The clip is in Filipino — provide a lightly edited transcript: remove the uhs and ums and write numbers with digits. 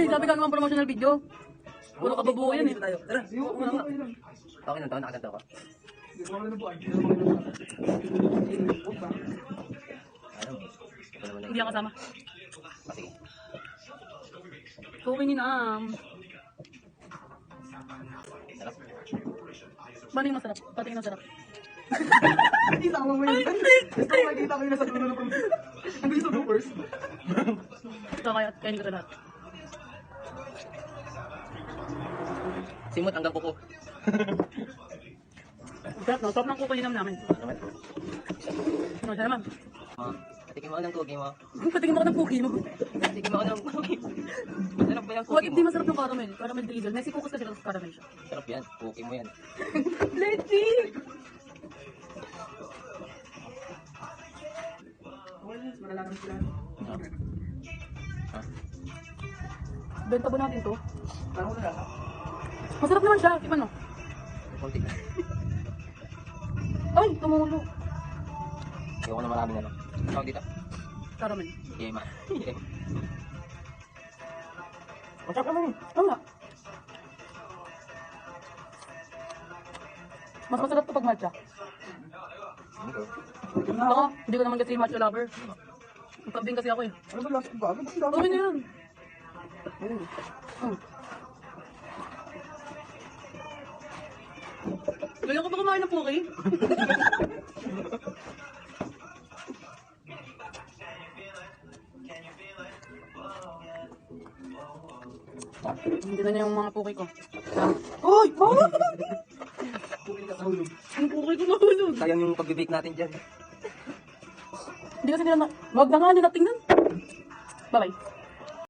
Sabi ka naman promotional video. Puro kababuo yan eh. Tara, okay na to, nakaganto ko. Hindi ako kasama. Sige. Cooking in Sarap. Maling masarap. Patingin masarap. Isama mo yun. Gusto ko makikita ko yun nasa dulo ng pamilya. Ang gusto mo first. Ito kaya, kainin ko ito lahat. Simot hanggang kuko. Sarap no? Sarap ng cooking namin. Ano naman? Ano siya naman? Patikin mo ako ng cookie mo. Patingin mo ko ng cookie mo. Patikin mo ako ng cookie. Sarap ba yung What cookie di mo? masarap yung caramel? Caramel drizzle. Messi focus kasi sa caramel siya. Sarap yan. Cookie mo yan. Letty! Malalaman sila. Benta ba natin to? Parang wala ka. Masarap naman siya. Iba no? Kunti. Ay, tumulo. Ayoko na marami na lang. Tawag dito? Caramel. Yema. Masarap naman eh. Tama. Mas masarap to pag matcha. Ako, hindi ko naman kasi matcha lover. Magpabing kasi ako eh. Ano ba lasa ba? Ano ba? Okay na yan. Ganyan ko ba kumain ng puki? Hindi na niya yung mga puki ko. Uy! Bawal! Yung puki ko nahulog. Sayang yung pag-bake natin dyan. Hindi kasi nila na... Wag na nga nila tingnan. Bye-bye.